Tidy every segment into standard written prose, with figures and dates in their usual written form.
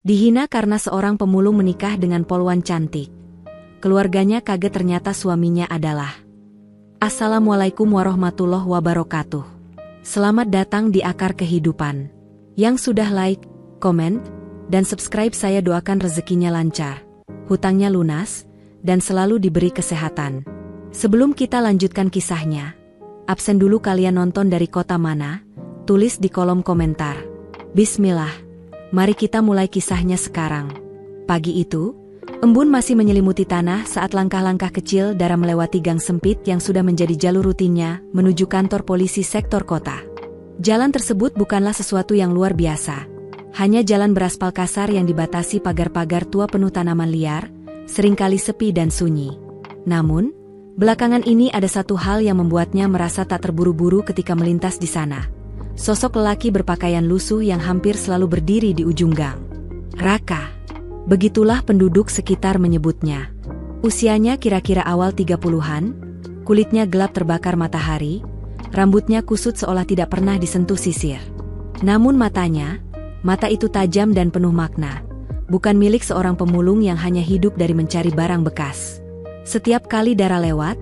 Dihina karena seorang pemulung menikah dengan polwan cantik. Keluarganya kaget ternyata suaminya adalah. Assalamualaikum warahmatullahi wabarakatuh. Selamat datang di Akar Kehidupan. Yang sudah like, komen, dan subscribe saya doakan rezekinya lancar, hutangnya lunas, dan selalu diberi kesehatan. Sebelum kita lanjutkan kisahnya, absen dulu kalian nonton dari kota mana? Tulis di kolom komentar. Bismillah, mari kita mulai kisahnya sekarang. Pagi itu, embun masih menyelimuti tanah saat langkah-langkah kecil Dara melewati gang sempit yang sudah menjadi jalur rutinnya menuju kantor polisi sektor kota. Jalan tersebut bukanlah sesuatu yang luar biasa. Hanya jalan beraspal kasar yang dibatasi pagar-pagar tua penuh tanaman liar, seringkali sepi dan sunyi. Namun, belakangan ini ada satu hal yang membuatnya merasa tak terburu-buru ketika melintas di sana. Sosok lelaki berpakaian lusuh yang hampir selalu berdiri di ujung gang. Raka. Begitulah penduduk sekitar menyebutnya. Usianya kira-kira awal 30-an, kulitnya gelap terbakar matahari, rambutnya kusut seolah tidak pernah disentuh sisir. Namun mata itu tajam dan penuh makna, bukan milik seorang pemulung yang hanya hidup dari mencari barang bekas. Setiap kali Dara lewat,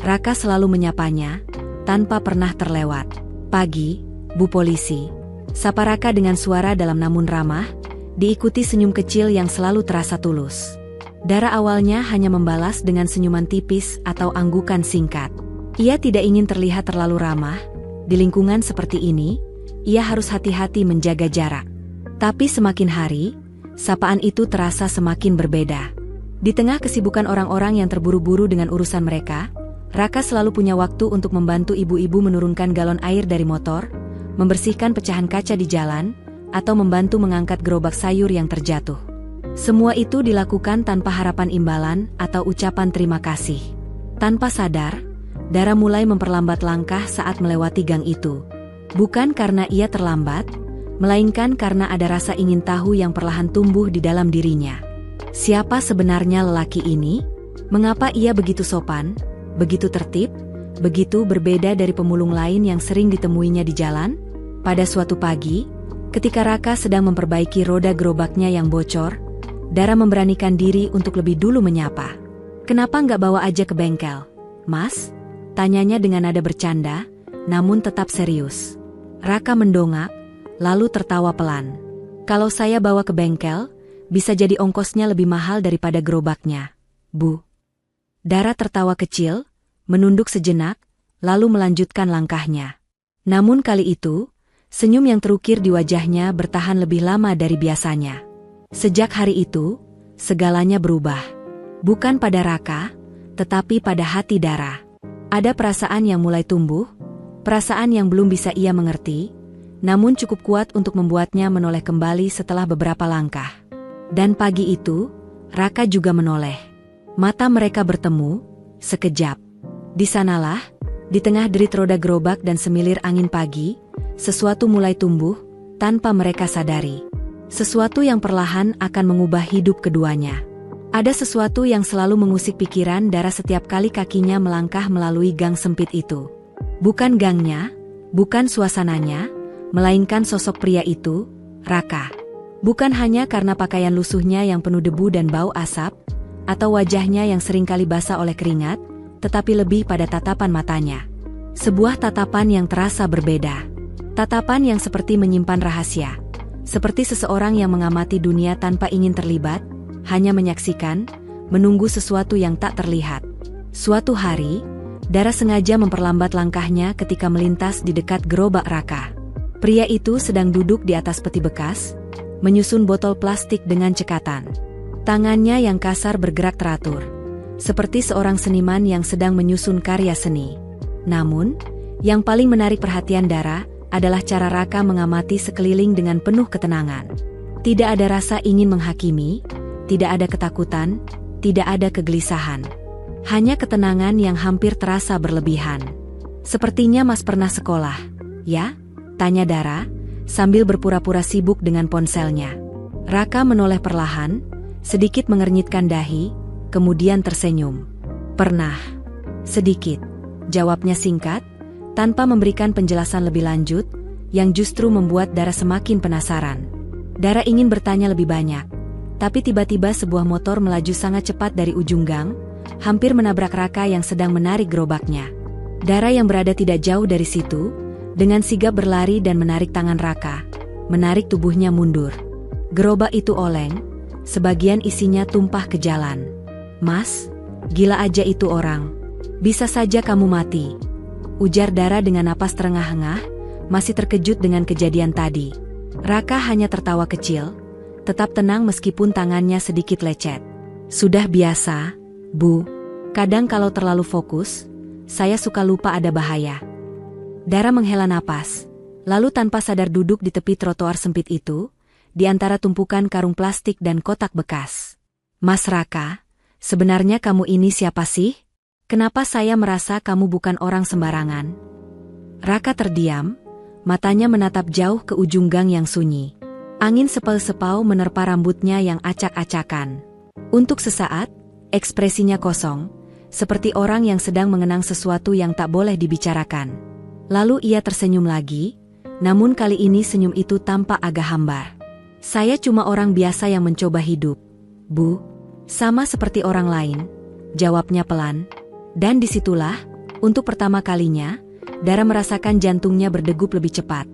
Raka selalu menyapanya, tanpa pernah terlewat. Pagi, Bu Polisi. Sapa Raka dengan suara dalam namun ramah, diikuti senyum kecil yang selalu terasa tulus. Dara awalnya hanya membalas dengan senyuman tipis atau anggukan singkat. Ia tidak ingin terlihat terlalu ramah. Di lingkungan seperti ini, ia harus hati-hati menjaga jarak. Tapi semakin hari, sapaan itu terasa semakin berbeda. Di tengah kesibukan orang-orang yang terburu-buru dengan urusan mereka, Raka selalu punya waktu untuk membantu ibu-ibu menurunkan galon air dari motor, membersihkan pecahan kaca di jalan, atau membantu mengangkat gerobak sayur yang terjatuh. Semua itu dilakukan tanpa harapan imbalan atau ucapan terima kasih. Tanpa sadar, Dara mulai memperlambat langkah saat melewati gang itu. Bukan karena ia terlambat, melainkan karena ada rasa ingin tahu yang perlahan tumbuh di dalam dirinya. Siapa sebenarnya lelaki ini? Mengapa ia begitu sopan, begitu tertib, begitu berbeda dari pemulung lain yang sering ditemuinya di jalan? Pada suatu pagi, ketika Raka sedang memperbaiki roda gerobaknya yang bocor, Dara memberanikan diri untuk lebih dulu menyapa. "Kenapa nggak bawa aja ke bengkel, Mas?" Tanyanya dengan nada bercanda, namun tetap serius. Raka mendongak, lalu tertawa pelan. "Kalau saya bawa ke bengkel, bisa jadi ongkosnya lebih mahal daripada gerobaknya, Bu." Dara tertawa kecil, menunduk sejenak, lalu melanjutkan langkahnya. Namun kali itu, senyum yang terukir di wajahnya bertahan lebih lama dari biasanya. Sejak hari itu, segalanya berubah. Bukan pada Raka, tetapi pada hati Dara. Ada perasaan yang mulai tumbuh, perasaan yang belum bisa ia mengerti, namun cukup kuat untuk membuatnya menoleh kembali setelah beberapa langkah. Dan pagi itu, Raka juga menoleh. Mata mereka bertemu, sekejap. Di sanalah, di tengah derit roda gerobak dan semilir angin pagi, sesuatu mulai tumbuh, tanpa mereka sadari. Sesuatu yang perlahan akan mengubah hidup keduanya. Ada sesuatu yang selalu mengusik pikiran Dara setiap kali kakinya melangkah melalui gang sempit itu. Bukan gangnya, bukan suasananya, melainkan sosok pria itu, Raka. Bukan hanya karena pakaian lusuhnya yang penuh debu dan bau asap, atau wajahnya yang seringkali basah oleh keringat, tetapi lebih pada tatapan matanya. Sebuah tatapan yang terasa berbeda. Tatapan yang seperti menyimpan rahasia. Seperti seseorang yang mengamati dunia tanpa ingin terlibat, hanya menyaksikan, menunggu sesuatu yang tak terlihat. Suatu hari, Dara sengaja memperlambat langkahnya ketika melintas di dekat gerobak Raka. Pria itu sedang duduk di atas peti bekas, menyusun botol plastik dengan cekatan. Tangannya yang kasar bergerak teratur, seperti seorang seniman yang sedang menyusun karya seni. Namun, yang paling menarik perhatian Dara adalah cara Raka mengamati sekeliling dengan penuh ketenangan. Tidak ada rasa ingin menghakimi, tidak ada ketakutan, tidak ada kegelisahan. Hanya ketenangan yang hampir terasa berlebihan. "Sepertinya Mas pernah sekolah, ya?" tanya Dara, sambil berpura-pura sibuk dengan ponselnya. Raka menoleh perlahan, sedikit mengernyitkan dahi, kemudian tersenyum. "Pernah. Sedikit," jawabnya singkat, tanpa memberikan penjelasan lebih lanjut, yang justru membuat Dara semakin penasaran. Dara ingin bertanya lebih banyak. Tapi tiba-tiba sebuah motor melaju sangat cepat dari ujung gang, hampir menabrak Raka yang sedang menarik gerobaknya. Dara yang berada tidak jauh dari situ, dengan sigap berlari dan menarik tangan Raka, menarik tubuhnya mundur. Gerobak itu oleng, sebagian isinya tumpah ke jalan. "Mas, gila aja itu orang. Bisa saja kamu mati," ujar Dara dengan napas terengah-engah, masih terkejut dengan kejadian tadi. Raka hanya tertawa kecil, tetap tenang meskipun tangannya sedikit lecet. "Sudah biasa, Bu. Kadang kalau terlalu fokus, saya suka lupa ada bahaya." Dara menghela napas, lalu tanpa sadar duduk di tepi trotoar sempit itu, di antara tumpukan karung plastik dan kotak bekas. "Mas Raka, sebenarnya kamu ini siapa sih? Kenapa saya merasa kamu bukan orang sembarangan?" Raka terdiam, matanya menatap jauh ke ujung gang yang sunyi. Angin sepau-sepau menerpa rambutnya yang acak-acakan. Untuk sesaat, ekspresinya kosong, seperti orang yang sedang mengenang sesuatu yang tak boleh dibicarakan. Lalu ia tersenyum lagi, namun kali ini senyum itu tampak agak hambar. "Saya cuma orang biasa yang mencoba hidup, Bu. Sama seperti orang lain," jawabnya pelan. Dan disitulah, untuk pertama kalinya, Dara merasakan jantungnya berdegup lebih cepat.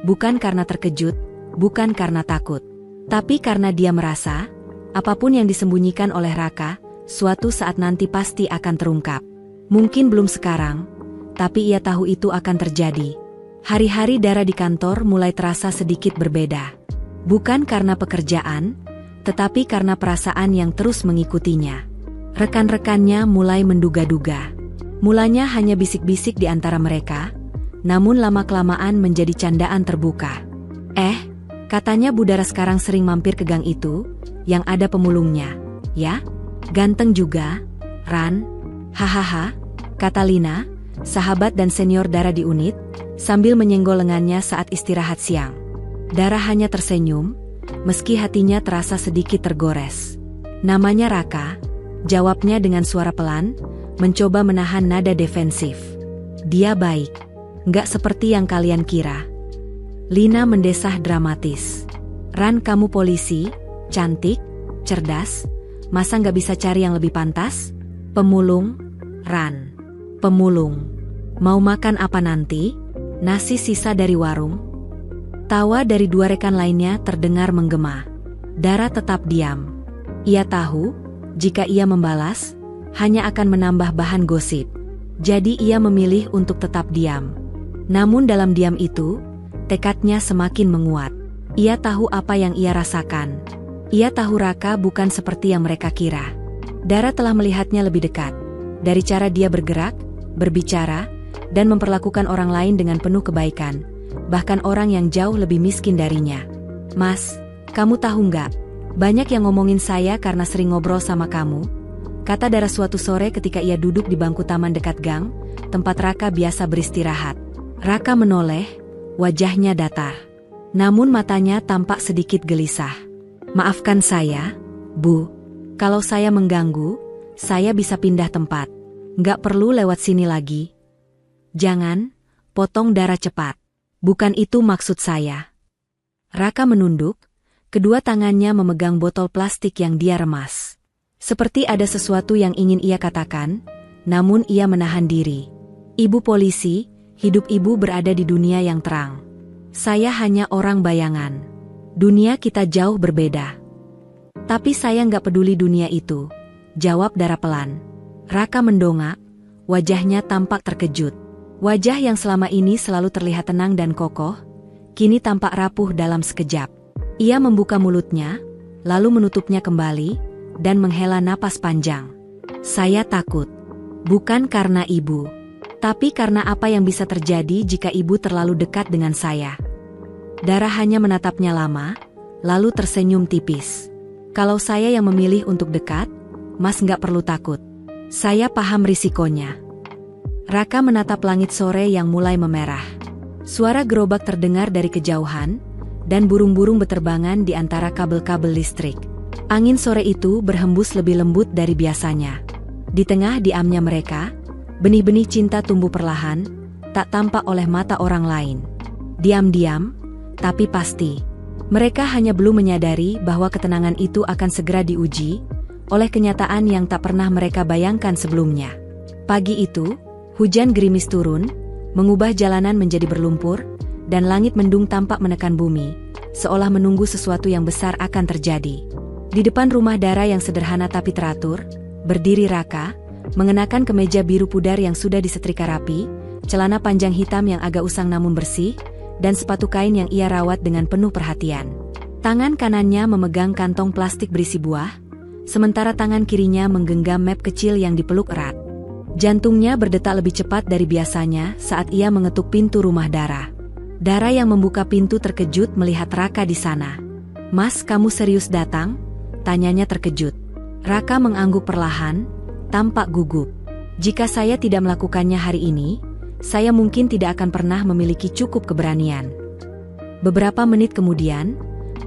Bukan karena terkejut, bukan karena takut, tapi karena dia merasa, apapun yang disembunyikan oleh Raka, suatu saat nanti pasti akan terungkap. Mungkin belum sekarang, tapi ia tahu itu akan terjadi. Hari-hari Dara di kantor mulai terasa sedikit berbeda. Bukan karena pekerjaan, tetapi karena perasaan yang terus mengikutinya. Rekan-rekannya mulai menduga-duga. Mulanya hanya bisik-bisik di antara mereka, namun lama-kelamaan menjadi candaan terbuka. Katanya Bu Dara sekarang sering mampir ke gang itu, yang ada pemulungnya. Ya? Ganteng juga, Ran. Hahaha, kata Lina, sahabat dan senior Dara di unit, sambil menyenggol lengannya saat istirahat siang. Dara hanya tersenyum, meski hatinya terasa sedikit tergores. "Namanya Raka," jawabnya dengan suara pelan, mencoba menahan nada defensif. "Dia baik. Nggak seperti yang kalian kira." Lina mendesah dramatis. "Ran, kamu polisi, cantik, cerdas, masa nggak bisa cari yang lebih pantas? Pemulung, Ran. Pemulung. Mau makan apa nanti? Nasi sisa dari warung?" Tawa dari dua rekan lainnya terdengar menggema. Dara tetap diam. Ia tahu, jika ia membalas, hanya akan menambah bahan gosip. Jadi ia memilih untuk tetap diam. Namun dalam diam itu, tekadnya semakin menguat. Ia tahu apa yang ia rasakan. Ia tahu Raka bukan seperti yang mereka kira. Dara telah melihatnya lebih dekat. Dari cara dia bergerak, berbicara, dan memperlakukan orang lain dengan penuh kebaikan. Bahkan orang yang jauh lebih miskin darinya. "Mas, kamu tahu nggak? Banyak yang ngomongin saya karena sering ngobrol sama kamu," kata Dara suatu sore ketika ia duduk di bangku taman dekat gang, tempat Raka biasa beristirahat. Raka menoleh, wajahnya datar. Namun matanya tampak sedikit gelisah. "Maafkan saya, Bu. Kalau saya mengganggu, saya bisa pindah tempat. Nggak perlu lewat sini lagi." "Jangan," potong Dara cepat. "Bukan itu maksud saya." Raka menunduk, kedua tangannya memegang botol plastik yang dia remas. Seperti ada sesuatu yang ingin ia katakan, namun ia menahan diri. "Ibu polisi, hidup ibu berada di dunia yang terang. Saya hanya orang bayangan. Dunia kita jauh berbeda." "Tapi saya nggak peduli dunia itu," jawab Dara pelan. Raka mendongak, wajahnya tampak terkejut. Wajah yang selama ini selalu terlihat tenang dan kokoh, kini tampak rapuh dalam sekejap. Ia membuka mulutnya, lalu menutupnya kembali, dan menghela napas panjang. "Saya takut. Bukan karena ibu, tapi karena apa yang bisa terjadi jika ibu terlalu dekat dengan saya." Dara hanya menatapnya lama, lalu tersenyum tipis. "Kalau saya yang memilih untuk dekat, Mas nggak perlu takut. Saya paham risikonya." Raka menatap langit sore yang mulai memerah. Suara gerobak terdengar dari kejauhan, dan burung-burung beterbangan di antara kabel-kabel listrik. Angin sore itu berhembus lebih lembut dari biasanya. Di tengah diamnya mereka, benih-benih cinta tumbuh perlahan, tak tampak oleh mata orang lain. Diam-diam, tapi pasti. Mereka hanya belum menyadari bahwa ketenangan itu akan segera diuji oleh kenyataan yang tak pernah mereka bayangkan sebelumnya. Pagi itu, hujan gerimis turun, mengubah jalanan menjadi berlumpur, dan langit mendung tampak menekan bumi, seolah menunggu sesuatu yang besar akan terjadi. Di depan rumah Dara yang sederhana tapi teratur, berdiri Raka, mengenakan kemeja biru pudar yang sudah disetrika rapi, celana panjang hitam yang agak usang namun bersih, dan sepatu kain yang ia rawat dengan penuh perhatian. Tangan kanannya memegang kantong plastik berisi buah, sementara tangan kirinya menggenggam map kecil yang dipeluk erat. Jantungnya berdetak lebih cepat dari biasanya saat ia mengetuk pintu rumah Dara. Dara yang membuka pintu terkejut melihat Raka di sana. "Mas, kamu serius datang?" tanyanya terkejut. Raka mengangguk perlahan, tampak gugup. "Jika saya tidak melakukannya hari ini, saya mungkin tidak akan pernah memiliki cukup keberanian." Beberapa menit kemudian,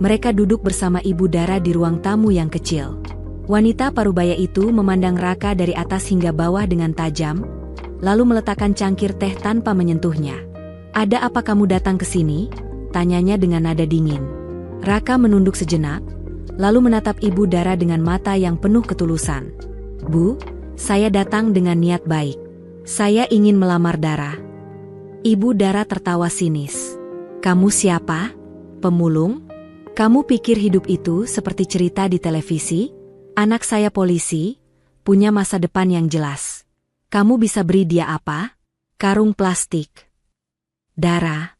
mereka duduk bersama Ibu Dara di ruang tamu yang kecil. Wanita parubaya itu memandang Raka dari atas hingga bawah dengan tajam, lalu meletakkan cangkir teh tanpa menyentuhnya. "Ada apa kamu datang ke sini?" tanyanya dengan nada dingin. Raka menunduk sejenak, lalu menatap Ibu Dara dengan mata yang penuh ketulusan. "Bu, saya datang dengan niat baik. Saya ingin melamar Dara." Ibu Dara tertawa sinis. "Kamu siapa? Pemulung? Kamu pikir hidup itu seperti cerita di televisi? Anak saya polisi, punya masa depan yang jelas. Kamu bisa beri dia apa? Karung plastik." "Dara."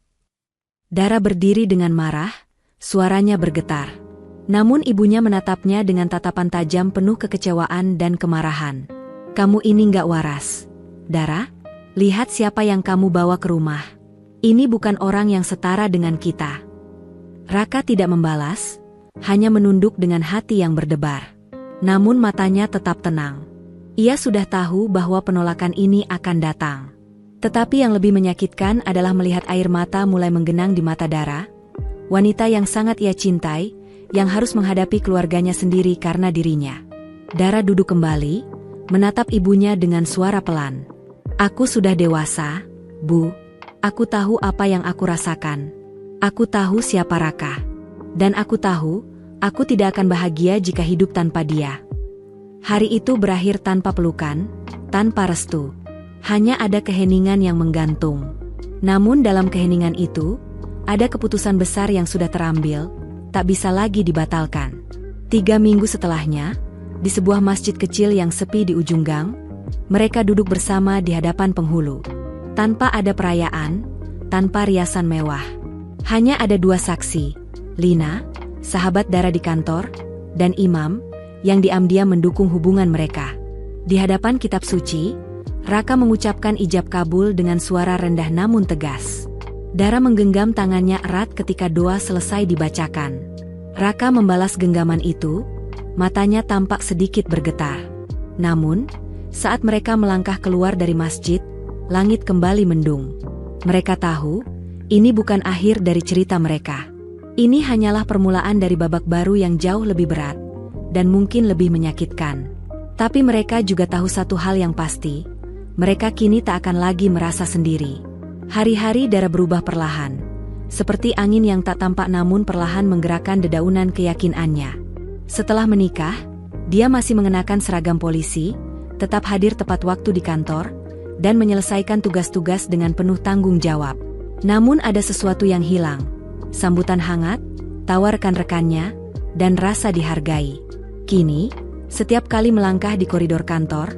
Dara berdiri dengan marah, suaranya bergetar. Namun ibunya menatapnya dengan tatapan tajam penuh kekecewaan dan kemarahan. "Kamu ini nggak waras. Dara, lihat siapa yang kamu bawa ke rumah. Ini bukan orang yang setara dengan kita." Raka tidak membalas, hanya menunduk dengan hati yang berdebar. Namun matanya tetap tenang. Ia sudah tahu bahwa penolakan ini akan datang. Tetapi yang lebih menyakitkan adalah melihat air mata mulai menggenang di mata Dara, wanita yang sangat ia cintai, yang harus menghadapi keluarganya sendiri karena dirinya. Dara duduk kembali, menatap ibunya dengan suara pelan. "Aku sudah dewasa, Bu. Aku tahu apa yang aku rasakan. Aku tahu siapa Raka. Dan aku tahu, aku tidak akan bahagia jika hidup tanpa dia." Hari itu berakhir tanpa pelukan, tanpa restu. Hanya ada keheningan yang menggantung. Namun dalam keheningan itu, ada keputusan besar yang sudah terambil, tak bisa lagi dibatalkan. 3 minggu setelahnya, di sebuah masjid kecil yang sepi di ujung gang, mereka duduk bersama di hadapan penghulu. Tanpa ada perayaan, tanpa riasan mewah. Hanya ada 2 saksi, Lina, sahabat Dara di kantor, dan Imam, yang diam-diam mendukung hubungan mereka. Di hadapan kitab suci, Raka mengucapkan ijab kabul dengan suara rendah namun tegas. Dara menggenggam tangannya erat ketika doa selesai dibacakan. Raka membalas genggaman itu, matanya tampak sedikit bergetar. Namun, saat mereka melangkah keluar dari masjid, langit kembali mendung. Mereka tahu, ini bukan akhir dari cerita mereka. Ini hanyalah permulaan dari babak baru yang jauh lebih berat, dan mungkin lebih menyakitkan. Tapi mereka juga tahu satu hal yang pasti, mereka kini tak akan lagi merasa sendiri. Hari-hari Dara berubah perlahan, seperti angin yang tak tampak namun perlahan menggerakkan dedaunan keyakinannya. Setelah menikah, dia masih mengenakan seragam polisi, tetap hadir tepat waktu di kantor, dan menyelesaikan tugas-tugas dengan penuh tanggung jawab. Namun ada sesuatu yang hilang, sambutan hangat, tawa rekan-rekannya, dan rasa dihargai. Kini, setiap kali melangkah di koridor kantor,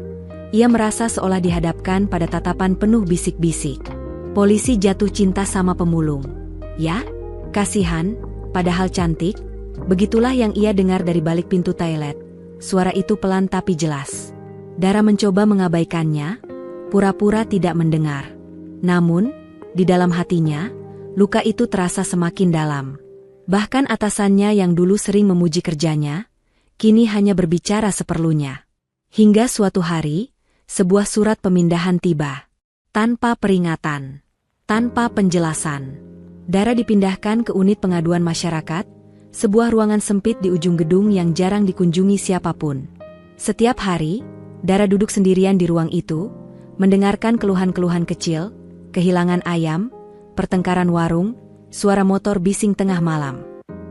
ia merasa seolah dihadapkan pada tatapan penuh bisik-bisik. Polisi jatuh cinta sama pemulung. Ya, kasihan, padahal cantik. Begitulah yang ia dengar dari balik pintu toilet. Suara itu pelan tapi jelas. Dara mencoba mengabaikannya, pura-pura tidak mendengar. Namun, di dalam hatinya, luka itu terasa semakin dalam. Bahkan atasannya yang dulu sering memuji kerjanya, kini hanya berbicara seperlunya. Hingga suatu hari, sebuah surat pemindahan tiba. Tanpa peringatan, tanpa penjelasan. Dara dipindahkan ke unit pengaduan masyarakat, sebuah ruangan sempit di ujung gedung yang jarang dikunjungi siapapun. Setiap hari, Dara duduk sendirian di ruang itu, mendengarkan keluhan-keluhan kecil, kehilangan ayam, pertengkaran warung, suara motor bising tengah malam.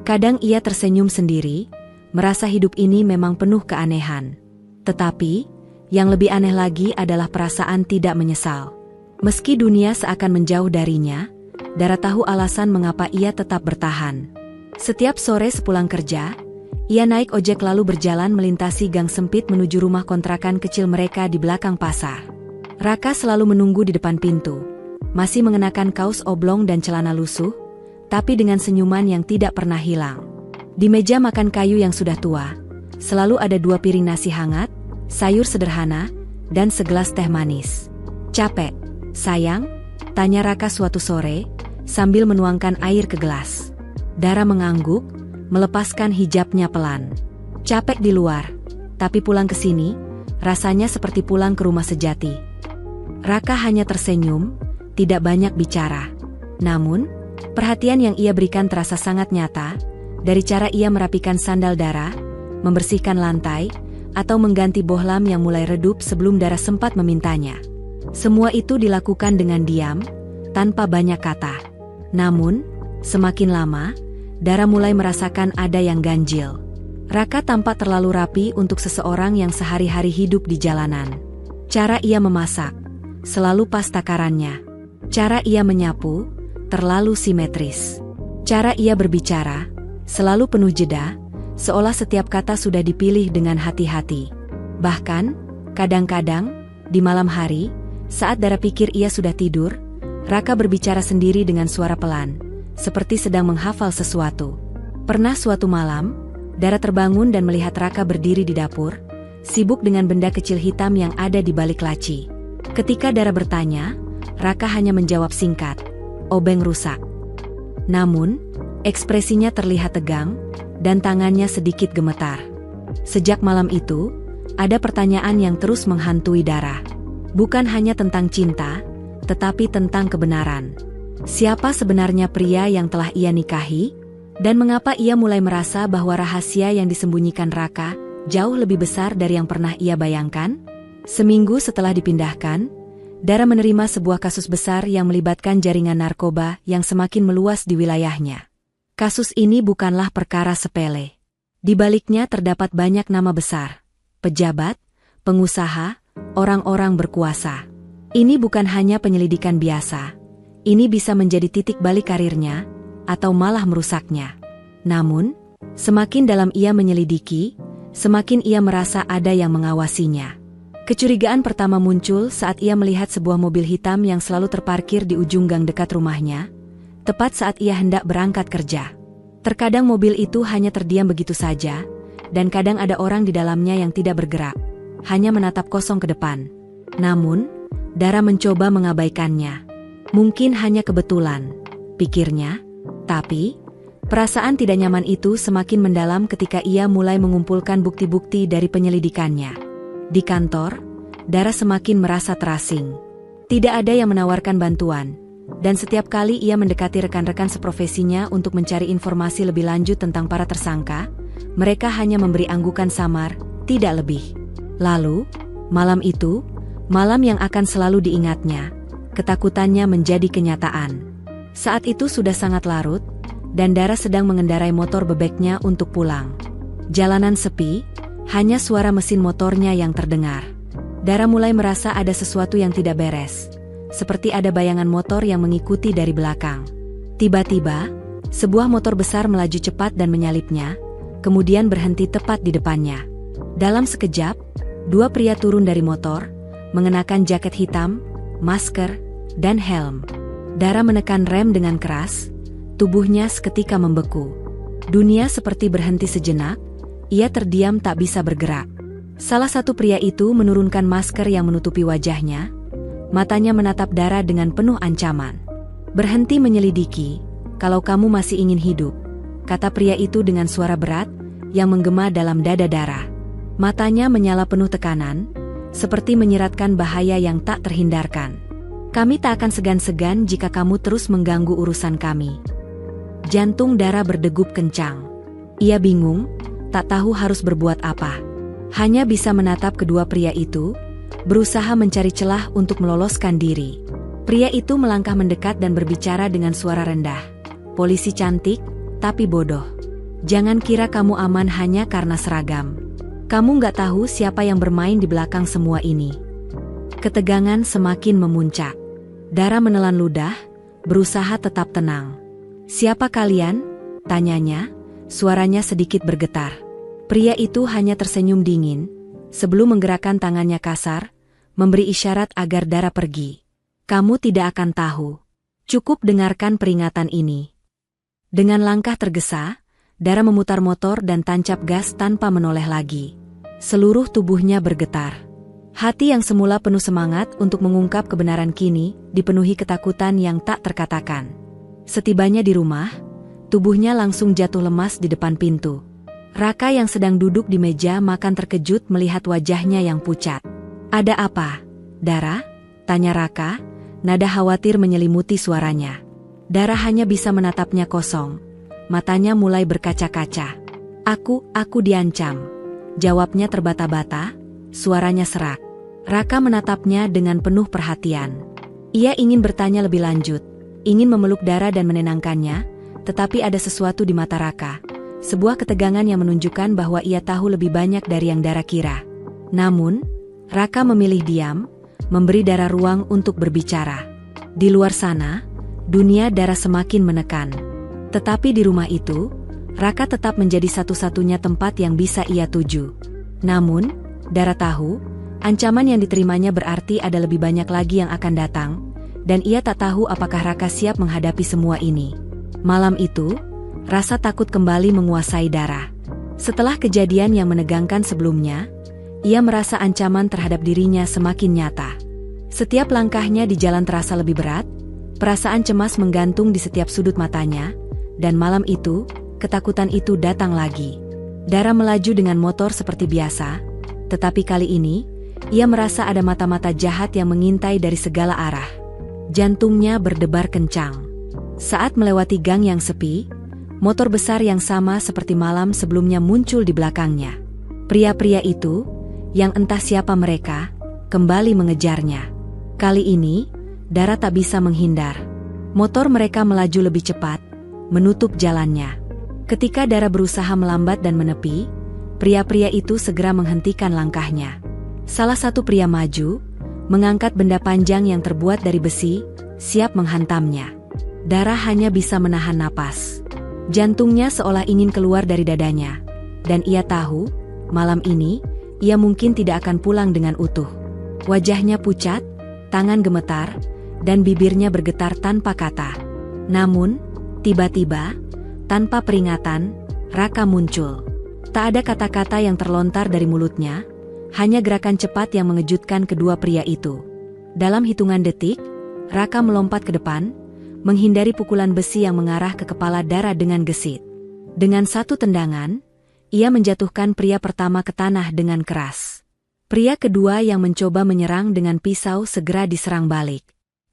Kadang ia tersenyum sendiri, merasa hidup ini memang penuh keanehan. Tetapi, yang lebih aneh lagi adalah perasaan tidak menyesal. Meski dunia seakan menjauh darinya, Dara tahu alasan mengapa ia tetap bertahan. Setiap sore sepulang kerja, ia naik ojek lalu berjalan melintasi gang sempit menuju rumah kontrakan kecil mereka di belakang pasar. Raka selalu menunggu di depan pintu, masih mengenakan kaos oblong dan celana lusuh, tapi dengan senyuman yang tidak pernah hilang. Di meja makan kayu yang sudah tua, selalu ada 2 piring nasi hangat, sayur sederhana, dan segelas teh manis. "Capek, sayang?" tanya Raka suatu sore, sambil menuangkan air ke gelas. Dara mengangguk, melepaskan hijabnya pelan. "Capek di luar, tapi pulang ke sini, rasanya seperti pulang ke rumah sejati." Raka hanya tersenyum, tidak banyak bicara. Namun, perhatian yang ia berikan terasa sangat nyata, dari cara ia merapikan sandal Dara, membersihkan lantai, atau mengganti bohlam yang mulai redup sebelum Dara sempat memintanya. Semua itu dilakukan dengan diam, tanpa banyak kata. Namun, semakin lama, Dara mulai merasakan ada yang ganjil. Raka tampak terlalu rapi untuk seseorang yang sehari-hari hidup di jalanan. Cara ia memasak, selalu pas takarannya. Cara ia menyapu, terlalu simetris. Cara ia berbicara, selalu penuh jeda, seolah setiap kata sudah dipilih dengan hati-hati. Bahkan, kadang-kadang, di malam hari, saat Dara pikir ia sudah tidur, Raka berbicara sendiri dengan suara pelan, seperti sedang menghafal sesuatu. Pernah suatu malam, Dara terbangun dan melihat Raka berdiri di dapur, sibuk dengan benda kecil hitam yang ada di balik laci. Ketika Dara bertanya, Raka hanya menjawab singkat, "Obeng rusak." Namun, ekspresinya terlihat tegang, dan tangannya sedikit gemetar. Sejak malam itu, ada pertanyaan yang terus menghantui Dara. Bukan hanya tentang cinta, tetapi tentang kebenaran. Siapa sebenarnya pria yang telah ia nikahi? Dan mengapa ia mulai merasa bahwa rahasia yang disembunyikan Raka jauh lebih besar dari yang pernah ia bayangkan? Seminggu setelah dipindahkan, Dara menerima sebuah kasus besar yang melibatkan jaringan narkoba yang semakin meluas di wilayahnya. Kasus ini bukanlah perkara sepele. Di baliknya terdapat banyak nama besar, pejabat, pengusaha, orang-orang berkuasa. Ini bukan hanya penyelidikan biasa. Ini bisa menjadi titik balik karirnya, atau malah merusaknya. Namun, semakin dalam ia menyelidiki, semakin ia merasa ada yang mengawasinya. Kecurigaan pertama muncul saat ia melihat sebuah mobil hitam yang selalu terparkir di ujung gang dekat rumahnya, tepat saat ia hendak berangkat kerja. Terkadang mobil itu hanya terdiam begitu saja, dan kadang ada orang di dalamnya yang tidak bergerak, hanya menatap kosong ke depan. Namun, Dara mencoba mengabaikannya. Mungkin hanya kebetulan, pikirnya, tapi perasaan tidak nyaman itu semakin mendalam ketika ia mulai mengumpulkan bukti-bukti dari penyelidikannya. Di kantor, Dara semakin merasa terasing. Tidak ada yang menawarkan bantuan, dan setiap kali ia mendekati rekan-rekan seprofesinya untuk mencari informasi lebih lanjut tentang para tersangka, mereka hanya memberi anggukan samar, tidak lebih. Lalu, malam itu, malam yang akan selalu diingatnya, ketakutannya menjadi kenyataan. Saat itu sudah sangat larut, dan Dara sedang mengendarai motor bebeknya untuk pulang. Jalanan sepi, hanya suara mesin motornya yang terdengar. Dara mulai merasa ada sesuatu yang tidak beres, seperti ada bayangan motor yang mengikuti dari belakang. Tiba-tiba, sebuah motor besar melaju cepat dan menyalipnya, kemudian berhenti tepat di depannya. Dalam sekejap, 2 pria turun dari motor, mengenakan jaket hitam, masker, dan helm. Dara menekan rem dengan keras, tubuhnya seketika membeku. Dunia seperti berhenti sejenak, ia terdiam tak bisa bergerak. Salah satu pria itu menurunkan masker yang menutupi wajahnya, matanya menatap Dara dengan penuh ancaman. "Berhenti menyelidiki, kalau kamu masih ingin hidup," kata pria itu dengan suara berat, yang menggema dalam dada Dara. Matanya menyala penuh tekanan, seperti menyiratkan bahaya yang tak terhindarkan. "Kami tak akan segan-segan jika kamu terus mengganggu urusan kami." Jantung Dara berdegup kencang. Ia bingung, tak tahu harus berbuat apa. Hanya bisa menatap kedua pria itu, berusaha mencari celah untuk meloloskan diri. Pria itu melangkah mendekat dan berbicara dengan suara rendah. "Polisi cantik, tapi bodoh. Jangan kira kamu aman hanya karena seragam. Kamu nggak tahu siapa yang bermain di belakang semua ini. Ketegangan semakin memuncak. Dara menelan ludah, berusaha tetap tenang. Siapa kalian? Tanyanya, suaranya sedikit bergetar. Pria itu hanya tersenyum dingin, sebelum menggerakkan tangannya kasar, memberi isyarat agar Dara pergi. Kamu tidak akan tahu. Cukup dengarkan peringatan ini. Dengan langkah tergesa, Dara memutar motor dan tancap gas tanpa menoleh lagi. Seluruh tubuhnya bergetar. Hati yang semula penuh semangat untuk mengungkap kebenaran kini dipenuhi ketakutan yang tak terkatakan. Setibanya di rumah, tubuhnya langsung jatuh lemas di depan pintu. Raka yang sedang duduk di meja makan terkejut melihat wajahnya yang pucat. Ada apa, Dara? Tanya Raka, nada khawatir menyelimuti suaranya. Dara hanya bisa menatapnya kosong. Matanya mulai berkaca-kaca. Aku diancam. Jawabnya terbata-bata, suaranya serak. Raka menatapnya dengan penuh perhatian. Ia ingin bertanya lebih lanjut, ingin memeluk Dara dan menenangkannya, tetapi ada sesuatu di mata Raka. Sebuah ketegangan yang menunjukkan bahwa ia tahu lebih banyak dari yang Dara kira. Namun, Raka memilih diam, memberi Dara ruang untuk berbicara. Di luar sana, dunia Dara semakin menekan. Tetapi di rumah itu, Raka tetap menjadi satu-satunya tempat yang bisa ia tuju. Namun, Dara tahu, ancaman yang diterimanya berarti ada lebih banyak lagi yang akan datang, dan ia tak tahu apakah Raka siap menghadapi semua ini. Malam itu, rasa takut kembali menguasai Dara. Setelah kejadian yang menegangkan sebelumnya, ia merasa ancaman terhadap dirinya semakin nyata. Setiap langkahnya di jalan terasa lebih berat, perasaan cemas menggantung di setiap sudut matanya, dan malam itu, ketakutan itu datang lagi. Dara melaju dengan motor seperti biasa, tetapi kali ini, ia merasa ada mata-mata jahat yang mengintai dari segala arah. Jantungnya berdebar kencang. Saat melewati gang yang sepi, motor besar yang sama seperti malam sebelumnya muncul di belakangnya. Pria-pria itu, yang entah siapa mereka, kembali mengejarnya. Kali ini, Dara tak bisa menghindar. Motor mereka melaju lebih cepat, menutup jalannya. Ketika Dara berusaha melambat dan menepi, pria-pria itu segera menghentikan langkahnya. Salah satu pria maju, mengangkat benda panjang yang terbuat dari besi, siap menghantamnya. Dara hanya bisa menahan napas. Jantungnya seolah ingin keluar dari dadanya. Dan ia tahu, malam ini, ia mungkin tidak akan pulang dengan utuh. Wajahnya pucat, tangan gemetar, dan bibirnya bergetar tanpa kata. Namun, tiba-tiba, tanpa peringatan, Raka muncul. Tak ada kata-kata yang terlontar dari mulutnya, hanya gerakan cepat yang mengejutkan kedua pria itu. Dalam hitungan detik, Raka melompat ke depan, menghindari pukulan besi yang mengarah ke kepala Dara dengan gesit. Dengan satu tendangan, ia menjatuhkan pria pertama ke tanah dengan keras. Pria kedua yang mencoba menyerang dengan pisau segera diserang balik.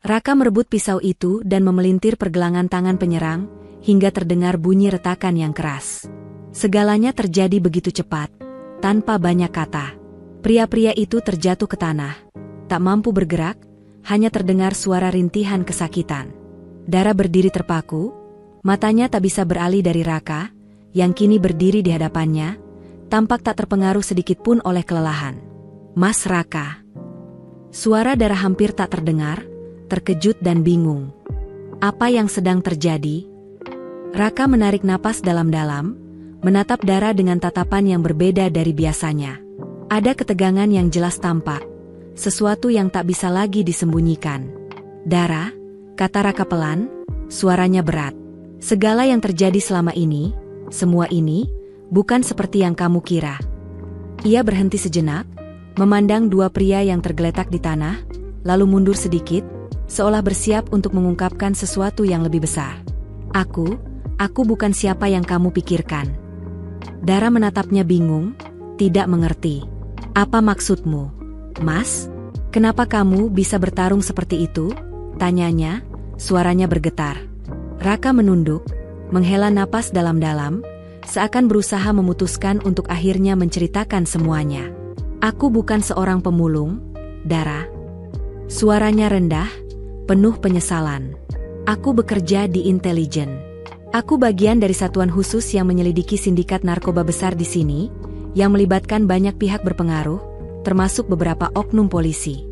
Raka merebut pisau itu dan memelintir pergelangan tangan penyerang, hingga terdengar bunyi retakan yang keras. Segalanya terjadi begitu cepat, tanpa banyak kata. Pria-pria itu terjatuh ke tanah, tak mampu bergerak, hanya terdengar suara rintihan kesakitan. Dara berdiri terpaku, matanya tak bisa beralih dari Raka, yang kini berdiri di hadapannya, tampak tak terpengaruh sedikit pun oleh kelelahan. Mas Raka. Suara Dara hampir tak terdengar, terkejut dan bingung. Apa yang sedang terjadi? Raka menarik napas dalam-dalam, menatap Dara dengan tatapan yang berbeda dari biasanya. Ada ketegangan yang jelas tampak, sesuatu yang tak bisa lagi disembunyikan. Dara, kata Raka pelan, suaranya berat. Segala yang terjadi selama ini, semua ini, bukan seperti yang kamu kira. Ia berhenti sejenak, memandang dua pria yang tergeletak di tanah, lalu mundur sedikit, seolah bersiap untuk mengungkapkan sesuatu yang lebih besar. Aku bukan siapa yang kamu pikirkan. Dara menatapnya bingung, tidak mengerti. Apa maksudmu, Mas? Kenapa kamu bisa bertarung seperti itu? Tanyanya, suaranya bergetar. Raka menunduk, menghela napas dalam-dalam, seakan berusaha memutuskan untuk akhirnya menceritakan semuanya. Aku bukan seorang pemulung, Dara. Suaranya rendah, penuh penyesalan. Aku bekerja di intelijen. Aku bagian dari satuan khusus yang menyelidiki sindikat narkoba besar di sini, yang melibatkan banyak pihak berpengaruh, termasuk beberapa oknum polisi.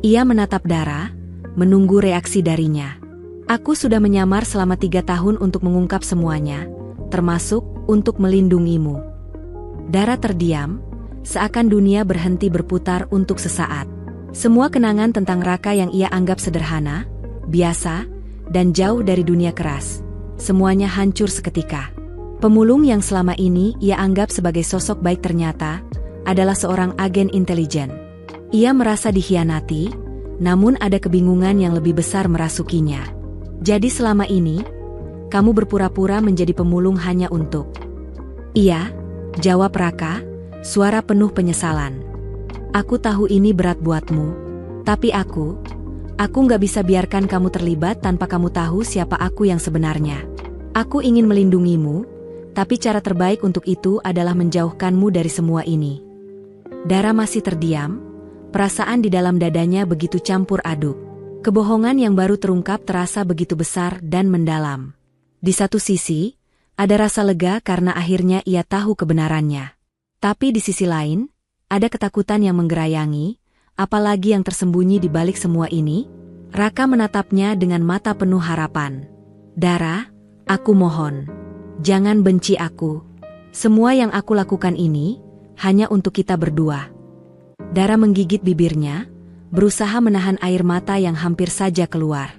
Ia menatap Dara, menunggu reaksi darinya. Aku sudah menyamar selama 3 tahun untuk mengungkap semuanya, termasuk untuk melindungimu. Dara terdiam, seakan dunia berhenti berputar untuk sesaat. Semua kenangan tentang Raka yang ia anggap sederhana, biasa, dan jauh dari dunia keras, semuanya hancur seketika. Pemulung yang selama ini ia anggap sebagai sosok baik ternyata adalah seorang agen intelijen. Ia merasa dikhianati, namun ada kebingungan yang lebih besar merasukinya. Jadi selama ini, kamu berpura-pura menjadi pemulung hanya untuk... Iya, jawab Raka, suara penuh penyesalan. Aku tahu ini berat buatmu, tapi aku nggak bisa biarkan kamu terlibat tanpa kamu tahu siapa aku yang sebenarnya. Aku ingin melindungimu, tapi cara terbaik untuk itu adalah menjauhkanmu dari semua ini. Dara masih terdiam, perasaan di dalam dadanya begitu campur aduk. Kebohongan yang baru terungkap terasa begitu besar dan mendalam. Di satu sisi, ada rasa lega karena akhirnya ia tahu kebenarannya. Tapi di sisi lain, ada ketakutan yang menggerayangi, apalagi yang tersembunyi di balik semua ini. Raka menatapnya dengan mata penuh harapan. Dara, aku mohon, jangan benci aku. Semua yang aku lakukan ini, hanya untuk kita berdua. Dara menggigit bibirnya, berusaha menahan air mata yang hampir saja keluar.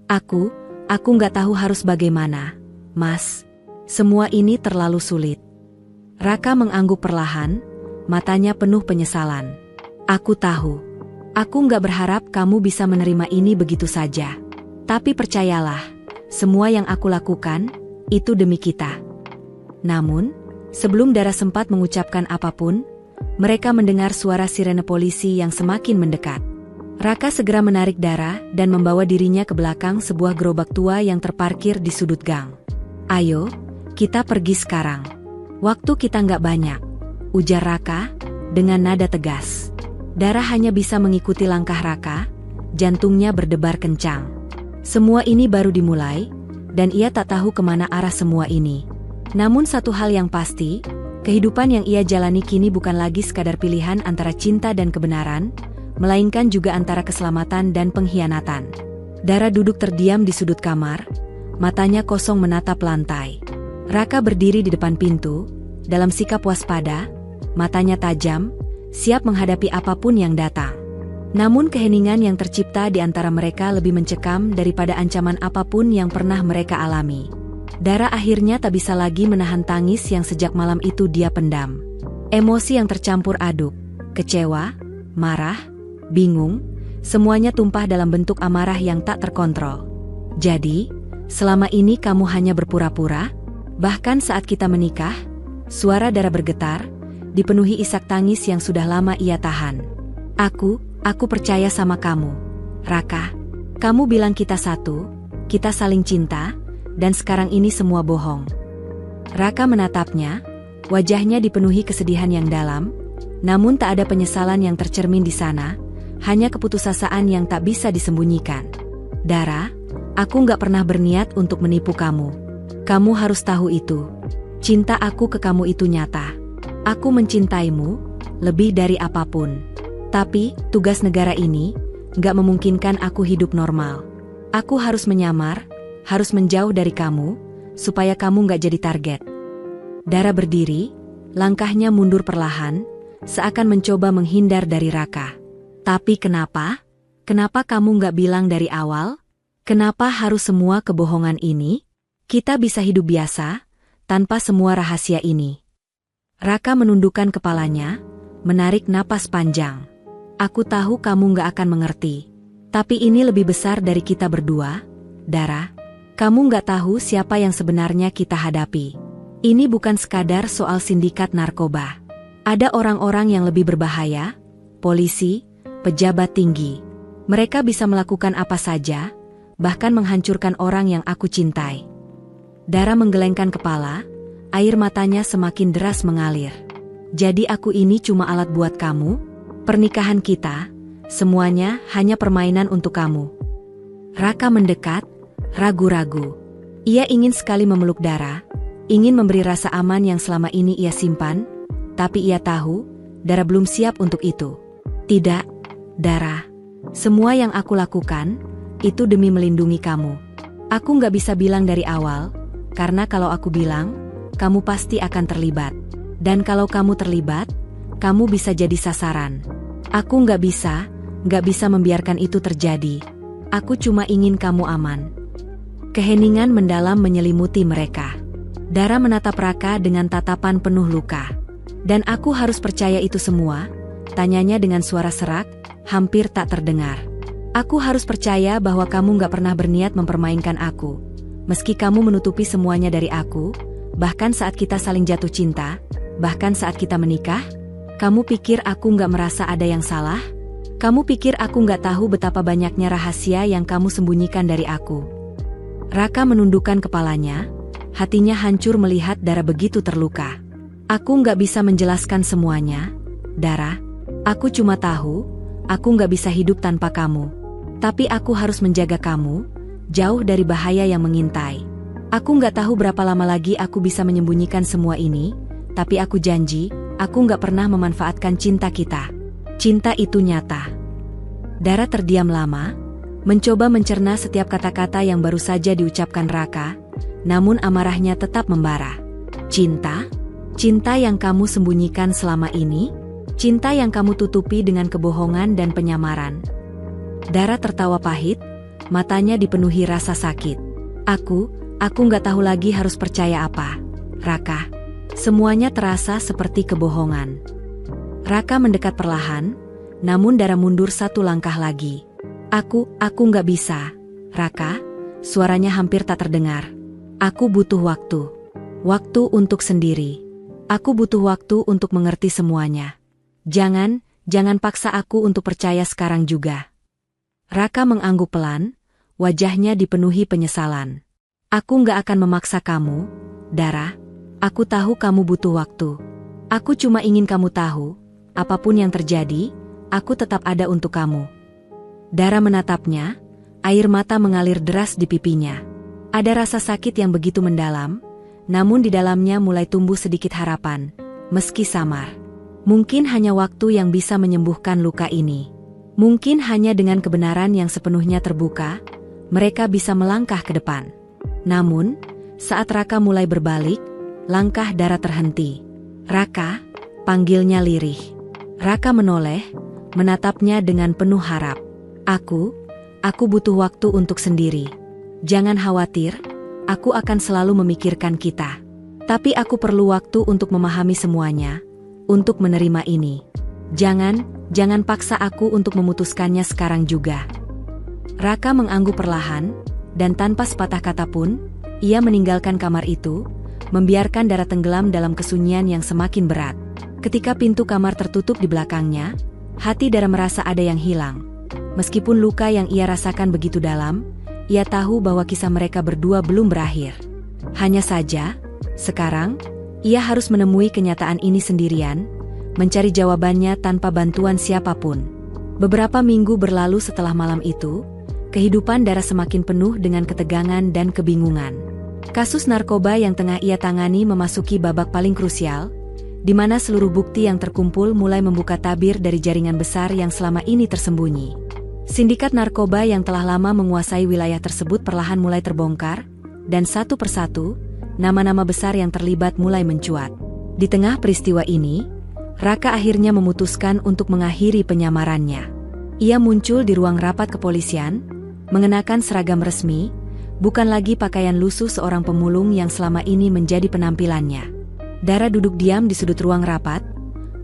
Aku nggak tahu harus bagaimana, Mas. Semua ini terlalu sulit. Raka mengangguk perlahan, matanya penuh penyesalan. Aku tahu. Aku nggak berharap kamu bisa menerima ini begitu saja. Tapi percayalah, semua yang aku lakukan, itu demi kita. Namun, sebelum Dara sempat mengucapkan apapun, mereka mendengar suara sirene polisi yang semakin mendekat. Raka segera menarik Dara dan membawa dirinya ke belakang sebuah gerobak tua yang terparkir di sudut gang. Ayo, kita pergi sekarang. Waktu kita nggak banyak, ujar Raka dengan nada tegas. Dara hanya bisa mengikuti langkah Raka, jantungnya berdebar kencang. Semua ini baru dimulai, dan ia tak tahu kemana arah semua ini. Namun satu hal yang pasti, kehidupan yang ia jalani kini bukan lagi sekadar pilihan antara cinta dan kebenaran, melainkan juga antara keselamatan dan pengkhianatan. Dara duduk terdiam di sudut kamar, matanya kosong menatap lantai. Raka berdiri di depan pintu, dalam sikap waspada, matanya tajam, siap menghadapi apapun yang datang. Namun keheningan yang tercipta di antara mereka lebih mencekam daripada ancaman apapun yang pernah mereka alami. Dara akhirnya tak bisa lagi menahan tangis yang sejak malam itu dia pendam. Emosi yang tercampur aduk, kecewa, marah, bingung, semuanya tumpah dalam bentuk amarah yang tak terkontrol. Jadi, selama ini kamu hanya berpura-pura? Bahkan saat kita menikah, suara Dara bergetar, dipenuhi isak tangis yang sudah lama ia tahan. Aku percaya sama kamu, Raka. Kamu bilang kita satu, kita saling cinta, dan sekarang ini semua bohong. Raka menatapnya, wajahnya dipenuhi kesedihan yang dalam, namun tak ada penyesalan yang tercermin di sana, hanya keputusasaan yang tak bisa disembunyikan. Dara, aku nggak pernah berniat untuk menipu kamu. Kamu harus tahu itu. Cinta aku ke kamu itu nyata. Aku mencintaimu, lebih dari apapun. Tapi, tugas negara ini, nggak memungkinkan aku hidup normal. Aku harus menyamar, harus menjauh dari kamu, supaya kamu nggak jadi target. Dara berdiri, langkahnya mundur perlahan, seakan mencoba menghindar dari Raka. Tapi kenapa? Kenapa kamu nggak bilang dari awal? Kenapa harus semua kebohongan ini? Kita bisa hidup biasa, tanpa semua rahasia ini. Raka menundukkan kepalanya, menarik napas panjang. Aku tahu kamu nggak akan mengerti. Tapi ini lebih besar dari kita berdua, Dara. Kamu nggak tahu siapa yang sebenarnya kita hadapi. Ini bukan sekadar soal sindikat narkoba. Ada orang-orang yang lebih berbahaya, polisi, pejabat tinggi. Mereka bisa melakukan apa saja, bahkan menghancurkan orang yang aku cintai. Dara menggelengkan kepala, air matanya semakin deras mengalir. Jadi aku ini cuma alat buat kamu? Pernikahan kita, semuanya hanya permainan untuk kamu. Raka mendekat, ragu-ragu. Ia ingin sekali memeluk Dara, ingin memberi rasa aman yang selama ini ia simpan, tapi ia tahu, Dara belum siap untuk itu. Tidak, Dara. Semua yang aku lakukan, itu demi melindungi kamu. Aku nggak bisa bilang dari awal, karena kalau aku bilang, kamu pasti akan terlibat. Dan kalau kamu terlibat, kamu bisa jadi sasaran. Aku nggak bisa membiarkan itu terjadi. Aku cuma ingin kamu aman. Keheningan mendalam menyelimuti mereka. Dara menatap Raka dengan tatapan penuh luka. Dan aku harus percaya itu semua? Tanyanya dengan suara serak, hampir tak terdengar. Aku harus percaya bahwa kamu nggak pernah berniat mempermainkan aku. Meski kamu menutupi semuanya dari aku, bahkan saat kita saling jatuh cinta, bahkan saat kita menikah, kamu pikir aku nggak merasa ada yang salah? Kamu pikir aku nggak tahu betapa banyaknya rahasia yang kamu sembunyikan dari aku? Raka menundukkan kepalanya, hatinya hancur melihat Dara begitu terluka. Aku nggak bisa menjelaskan semuanya, Dara. Aku cuma tahu, aku nggak bisa hidup tanpa kamu. Tapi aku harus menjaga kamu, jauh dari bahaya yang mengintai. Aku nggak tahu berapa lama lagi aku bisa menyembunyikan semua ini, tapi aku janji, aku nggak pernah memanfaatkan cinta kita. Cinta itu nyata. Dara terdiam lama, mencoba mencerna setiap kata-kata yang baru saja diucapkan Raka, namun amarahnya tetap membara. Cinta? Cinta yang kamu sembunyikan selama ini? Cinta yang kamu tutupi dengan kebohongan dan penyamaran? Dara tertawa pahit, matanya dipenuhi rasa sakit. Aku nggak tahu lagi harus percaya apa. Raka, semuanya terasa seperti kebohongan. Raka mendekat perlahan, namun Dara mundur satu langkah lagi. Aku nggak bisa. Raka, suaranya hampir tak terdengar. Aku butuh waktu. Waktu untuk sendiri. Aku butuh waktu untuk mengerti semuanya. Jangan paksa aku untuk percaya sekarang juga. Raka mengangguk pelan, wajahnya dipenuhi penyesalan. Aku nggak akan memaksa kamu, Dara. Aku tahu kamu butuh waktu. Aku cuma ingin kamu tahu, apapun yang terjadi, aku tetap ada untuk kamu. Dara menatapnya, air mata mengalir deras di pipinya. Ada rasa sakit yang begitu mendalam, namun di dalamnya mulai tumbuh sedikit harapan, meski samar. Mungkin hanya waktu yang bisa menyembuhkan luka ini. Mungkin hanya dengan kebenaran yang sepenuhnya terbuka, mereka bisa melangkah ke depan. Namun, saat Raka mulai berbalik, langkah Dara terhenti. Raka, panggilnya lirih. Raka menoleh, menatapnya dengan penuh harap. Aku butuh waktu untuk sendiri. Jangan khawatir, aku akan selalu memikirkan kita. Tapi aku perlu waktu untuk memahami semuanya, untuk menerima ini. Jangan paksa aku untuk memutuskannya sekarang juga. Raka mengangguk perlahan, dan tanpa sepatah kata pun, ia meninggalkan kamar itu, membiarkan Dara tenggelam dalam kesunyian yang semakin berat. Ketika pintu kamar tertutup di belakangnya, hati Dara merasa ada yang hilang. Meskipun luka yang ia rasakan begitu dalam, ia tahu bahwa kisah mereka berdua belum berakhir. Hanya saja, sekarang, ia harus menemui kenyataan ini sendirian, mencari jawabannya tanpa bantuan siapapun. Beberapa minggu berlalu setelah malam itu, kehidupan Dara semakin penuh dengan ketegangan dan kebingungan. Kasus narkoba yang tengah ia tangani memasuki babak paling krusial, di mana seluruh bukti yang terkumpul mulai membuka tabir dari jaringan besar yang selama ini tersembunyi. Sindikat narkoba yang telah lama menguasai wilayah tersebut perlahan mulai terbongkar, dan satu persatu, nama-nama besar yang terlibat mulai mencuat. Di tengah peristiwa ini, Raka akhirnya memutuskan untuk mengakhiri penyamarannya. Ia muncul di ruang rapat kepolisian, mengenakan seragam resmi, bukan lagi pakaian lusuh seorang pemulung yang selama ini menjadi penampilannya. Dara duduk diam di sudut ruang rapat,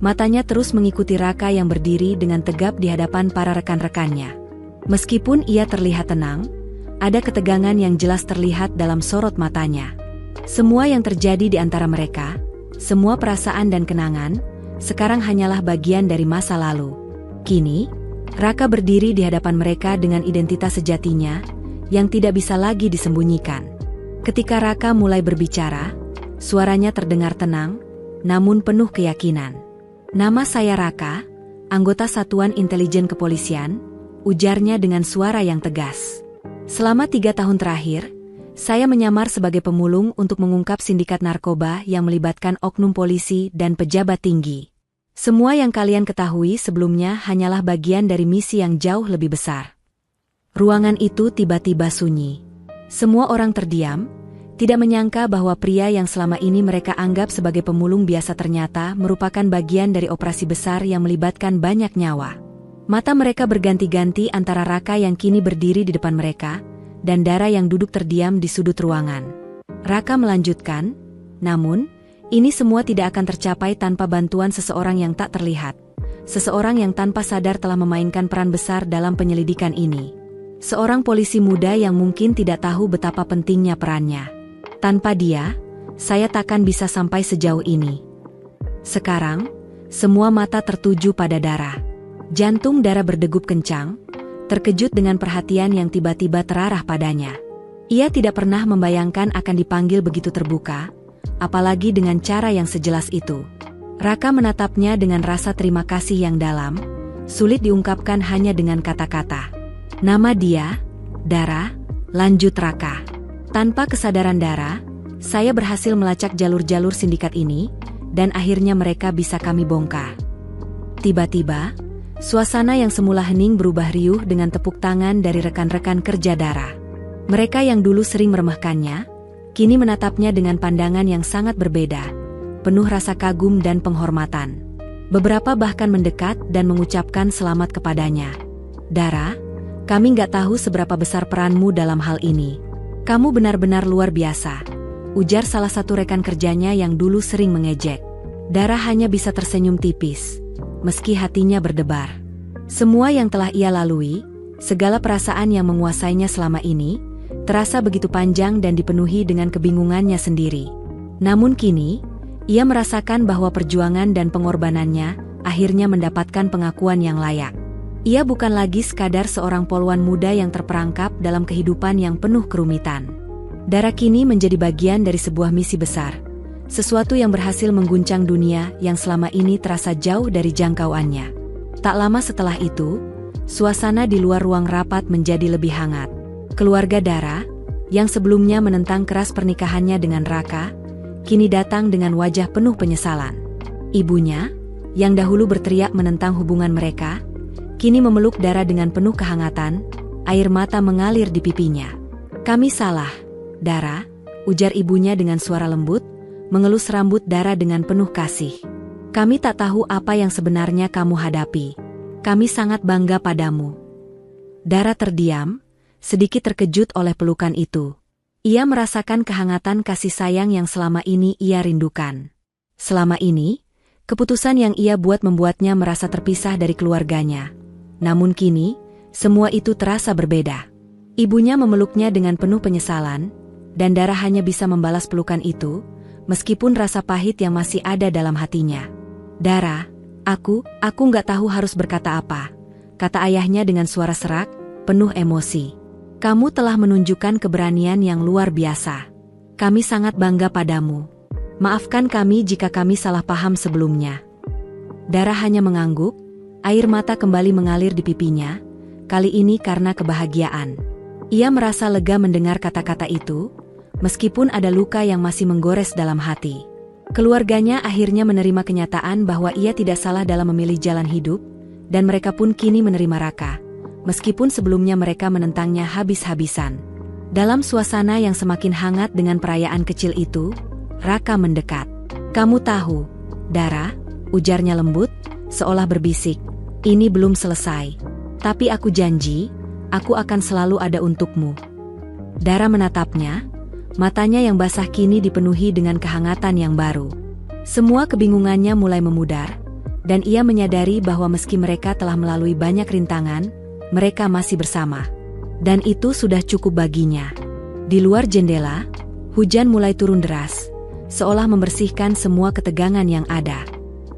matanya terus mengikuti Raka yang berdiri dengan tegap di hadapan para rekan-rekannya. Meskipun ia terlihat tenang, ada ketegangan yang jelas terlihat dalam sorot matanya. Semua yang terjadi di antara mereka, semua perasaan dan kenangan, sekarang hanyalah bagian dari masa lalu. Kini, Raka berdiri di hadapan mereka dengan identitas sejatinya, yang tidak bisa lagi disembunyikan. Ketika Raka mulai berbicara, suaranya terdengar tenang, namun penuh keyakinan. Nama saya Raka, anggota Satuan Intelijen Kepolisian, ujarnya dengan suara yang tegas. Selama 3 tahun terakhir, Saya menyamar sebagai pemulung untuk mengungkap sindikat narkoba yang melibatkan oknum polisi dan pejabat tinggi. Semua yang kalian ketahui sebelumnya hanyalah bagian dari misi yang jauh lebih besar. Ruangan itu tiba-tiba sunyi. Semua orang terdiam, tidak menyangka bahwa pria yang selama ini mereka anggap sebagai pemulung biasa ternyata merupakan bagian dari operasi besar yang melibatkan banyak nyawa. Mata mereka berganti-ganti antara Raka yang kini berdiri di depan mereka, dan Dara yang duduk terdiam di sudut ruangan. Raka melanjutkan, namun, ini semua tidak akan tercapai tanpa bantuan seseorang yang tak terlihat. Seseorang yang tanpa sadar telah memainkan peran besar dalam penyelidikan ini. Seorang polisi muda yang mungkin tidak tahu betapa pentingnya perannya. Tanpa dia, saya takkan bisa sampai sejauh ini. Sekarang, semua mata tertuju pada Dara. Jantung Dara berdegup kencang, terkejut dengan perhatian yang tiba-tiba terarah padanya. Ia tidak pernah membayangkan akan dipanggil begitu terbuka, apalagi dengan cara yang sejelas itu. Raka menatapnya dengan rasa terima kasih yang dalam, sulit diungkapkan hanya dengan kata-kata. Nama dia, Dara, lanjut Raka. Tanpa kesadaran Dara, saya berhasil melacak jalur-jalur sindikat ini, dan akhirnya mereka bisa kami bongkar. Tiba-tiba, suasana yang semula hening berubah riuh dengan tepuk tangan dari rekan-rekan kerja Dara. Mereka yang dulu sering meremehkannya, kini menatapnya dengan pandangan yang sangat berbeda, penuh rasa kagum dan penghormatan. Beberapa bahkan mendekat dan mengucapkan selamat kepadanya. Dara, kami nggak tahu seberapa besar peranmu dalam hal ini. Kamu benar-benar luar biasa, ujar salah satu rekan kerjanya yang dulu sering mengejek. Dara hanya bisa tersenyum tipis, meski hatinya berdebar. Semua yang telah ia lalui, segala perasaan yang menguasainya selama ini, terasa begitu panjang dan dipenuhi dengan kebingungannya sendiri. Namun kini, ia merasakan bahwa perjuangan dan pengorbanannya akhirnya mendapatkan pengakuan yang layak. Ia bukan lagi sekadar seorang poluan muda yang terperangkap dalam kehidupan yang penuh kerumitan. Dara kini menjadi bagian dari sebuah misi besar, sesuatu yang berhasil mengguncang dunia yang selama ini terasa jauh dari jangkauannya. Tak lama setelah itu, suasana di luar ruang rapat menjadi lebih hangat. Keluarga Dara, yang sebelumnya menentang keras pernikahannya dengan Raka, kini datang dengan wajah penuh penyesalan. Ibunya, yang dahulu berteriak menentang hubungan mereka, kini memeluk Dara dengan penuh kehangatan, air mata mengalir di pipinya. Kami salah, Dara, ujar ibunya dengan suara lembut, mengelus rambut Dara dengan penuh kasih. Kami tak tahu apa yang sebenarnya kamu hadapi. Kami sangat bangga padamu. Dara terdiam, sedikit terkejut oleh pelukan itu. Ia merasakan kehangatan kasih sayang yang selama ini ia rindukan. Selama ini, keputusan yang ia buat membuatnya merasa terpisah dari keluarganya. Namun kini, semua itu terasa berbeda. Ibunya memeluknya dengan penuh penyesalan, dan Dara hanya bisa membalas pelukan itu, meskipun rasa pahit yang masih ada dalam hatinya. Dara, aku nggak tahu harus berkata apa, kata ayahnya dengan suara serak, penuh emosi. Kamu telah menunjukkan keberanian yang luar biasa. Kami sangat bangga padamu. Maafkan kami jika kami salah paham sebelumnya. Dara hanya mengangguk. Air mata kembali mengalir di pipinya, kali ini karena kebahagiaan. Ia merasa lega mendengar kata-kata itu, meskipun ada luka yang masih menggores dalam hati. Keluarganya akhirnya menerima kenyataan bahwa ia tidak salah dalam memilih jalan hidup, dan mereka pun kini menerima Raka, meskipun sebelumnya mereka menentangnya habis-habisan. Dalam suasana yang semakin hangat dengan perayaan kecil itu, Raka mendekat. Kamu tahu, Dara, ujarnya lembut, seolah berbisik. Ini belum selesai. Tapi aku janji, aku akan selalu ada untukmu. Dara menatapnya, matanya yang basah kini dipenuhi dengan kehangatan yang baru. Semua kebingungannya mulai memudar, dan ia menyadari bahwa meski mereka telah melalui banyak rintangan, mereka masih bersama. Dan itu sudah cukup baginya. Di luar jendela, hujan mulai turun deras, seolah membersihkan semua ketegangan yang ada.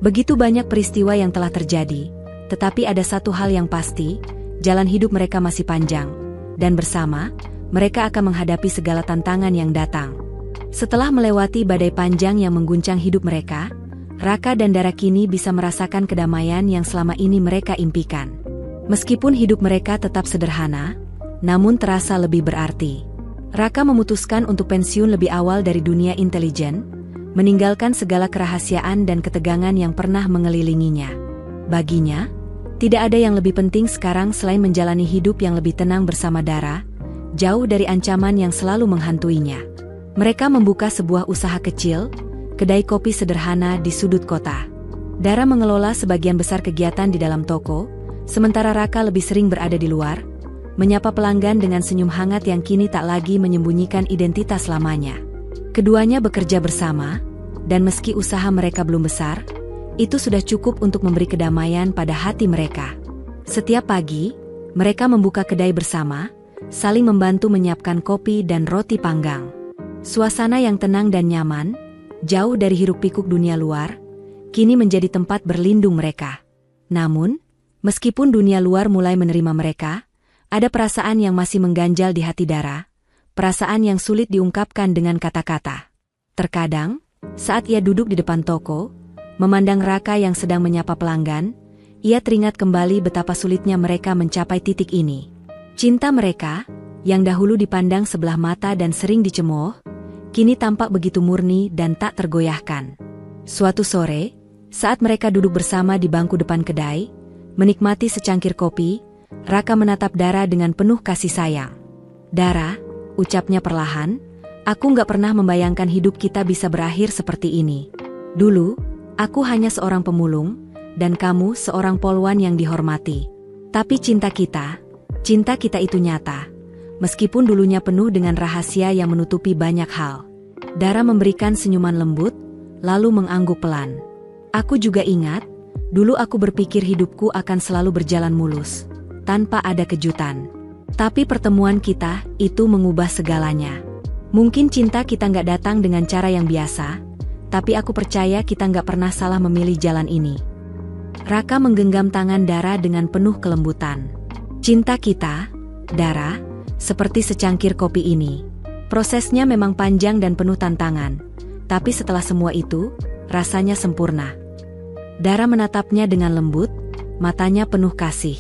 Begitu banyak peristiwa yang telah terjadi, tetapi ada satu hal yang pasti, jalan hidup mereka masih panjang, dan bersama, mereka akan menghadapi segala tantangan yang datang. Setelah melewati badai panjang yang mengguncang hidup mereka, Raka dan Dara kini bisa merasakan kedamaian yang selama ini mereka impikan. Meskipun hidup mereka tetap sederhana, namun terasa lebih berarti. Raka memutuskan untuk pensiun lebih awal dari dunia intelijen, meninggalkan segala kerahasiaan dan ketegangan yang pernah mengelilinginya. Baginya, tidak ada yang lebih penting sekarang selain menjalani hidup yang lebih tenang bersama Dara, jauh dari ancaman yang selalu menghantuinya. Mereka membuka sebuah usaha kecil, kedai kopi sederhana di sudut kota. Dara mengelola sebagian besar kegiatan di dalam toko, sementara Raka lebih sering berada di luar, menyapa pelanggan dengan senyum hangat yang kini tak lagi menyembunyikan identitas lamanya. Keduanya bekerja bersama, dan meski usaha mereka belum besar, itu sudah cukup untuk memberi kedamaian pada hati mereka. Setiap pagi, mereka membuka kedai bersama, saling membantu menyiapkan kopi dan roti panggang. Suasana yang tenang dan nyaman, jauh dari hiruk-pikuk dunia luar, kini menjadi tempat berlindung mereka. Namun, meskipun dunia luar mulai menerima mereka, ada perasaan yang masih mengganjal di hati Dara, perasaan yang sulit diungkapkan dengan kata-kata. Terkadang, saat ia duduk di depan toko, memandang Raka yang sedang menyapa pelanggan, ia teringat kembali betapa sulitnya mereka mencapai titik ini. Cinta mereka, yang dahulu dipandang sebelah mata dan sering dicemooh, kini tampak begitu murni dan tak tergoyahkan. Suatu sore, saat mereka duduk bersama di bangku depan kedai, menikmati secangkir kopi, Raka menatap Dara dengan penuh kasih sayang. "Dara," ucapnya perlahan, "aku gak pernah membayangkan hidup kita bisa berakhir seperti ini. Dulu, aku hanya seorang pemulung, dan kamu seorang polwan yang dihormati. Tapi cinta kita itu nyata, meskipun dulunya penuh dengan rahasia yang menutupi banyak hal." Dara memberikan senyuman lembut, lalu mengangguk pelan. "Aku juga ingat, dulu aku berpikir hidupku akan selalu berjalan mulus, tanpa ada kejutan. Tapi pertemuan kita, itu mengubah segalanya. Mungkin cinta kita nggak datang dengan cara yang biasa, tapi aku percaya kita nggak pernah salah memilih jalan ini." Raka menggenggam tangan Dara dengan penuh kelembutan. "Cinta kita, Dara, seperti secangkir kopi ini. Prosesnya memang panjang dan penuh tantangan, tapi setelah semua itu, rasanya sempurna." Dara menatapnya dengan lembut, matanya penuh kasih.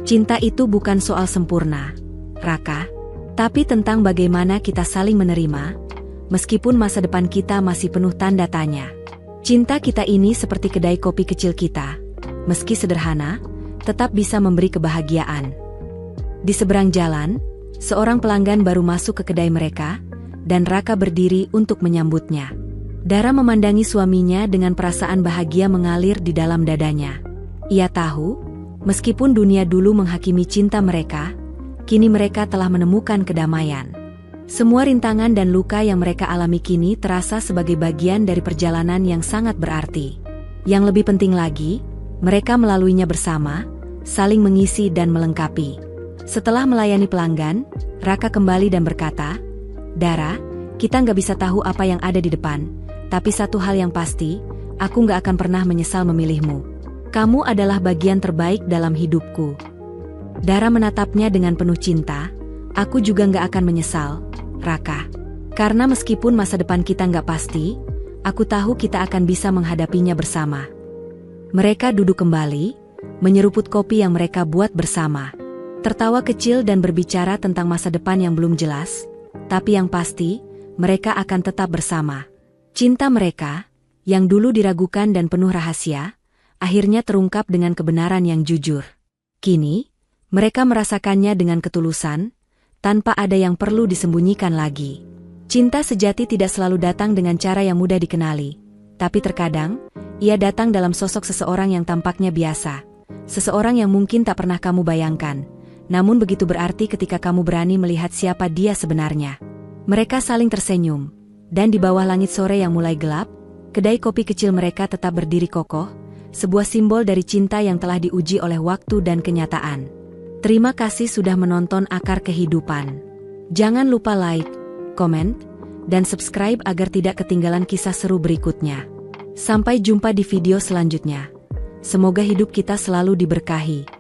"Cinta itu bukan soal sempurna, Raka, tapi tentang bagaimana kita saling menerima, meskipun masa depan kita masih penuh tanda tanya. Cinta kita ini seperti kedai kopi kecil kita, meski sederhana, tetap bisa memberi kebahagiaan." Di seberang jalan, seorang pelanggan baru masuk ke kedai mereka, dan Raka berdiri untuk menyambutnya. Dara memandangi suaminya dengan perasaan bahagia mengalir di dalam dadanya. Ia tahu, meskipun dunia dulu menghakimi cinta mereka, kini mereka telah menemukan kedamaian. Semua rintangan dan luka yang mereka alami kini terasa sebagai bagian dari perjalanan yang sangat berarti. Yang lebih penting lagi, mereka melaluinya bersama, saling mengisi dan melengkapi. Setelah melayani pelanggan, Raka kembali dan berkata, "Dara, kita nggak bisa tahu apa yang ada di depan, tapi satu hal yang pasti, aku nggak akan pernah menyesal memilihmu. Kamu adalah bagian terbaik dalam hidupku." Dara menatapnya dengan penuh cinta. "Aku juga nggak akan menyesal, Raka. Karena meskipun masa depan kita nggak pasti, aku tahu kita akan bisa menghadapinya bersama." Mereka duduk kembali, menyeruput kopi yang mereka buat bersama. Tertawa kecil dan berbicara tentang masa depan yang belum jelas, tapi yang pasti, mereka akan tetap bersama. Cinta mereka, yang dulu diragukan dan penuh rahasia, akhirnya terungkap dengan kebenaran yang jujur. Kini, mereka merasakannya dengan ketulusan, tanpa ada yang perlu disembunyikan lagi. Cinta sejati tidak selalu datang dengan cara yang mudah dikenali, tapi terkadang, ia datang dalam sosok seseorang yang tampaknya biasa. Seseorang yang mungkin tak pernah kamu bayangkan, namun begitu berarti ketika kamu berani melihat siapa dia sebenarnya. Mereka saling tersenyum, dan di bawah langit sore yang mulai gelap, kedai kopi kecil mereka tetap berdiri kokoh, sebuah simbol dari cinta yang telah diuji oleh waktu dan kenyataan. Terima kasih sudah menonton Akar Kehidupan. Jangan lupa like, komen, dan subscribe agar tidak ketinggalan kisah seru berikutnya. Sampai jumpa di video selanjutnya. Semoga hidup kita selalu diberkahi.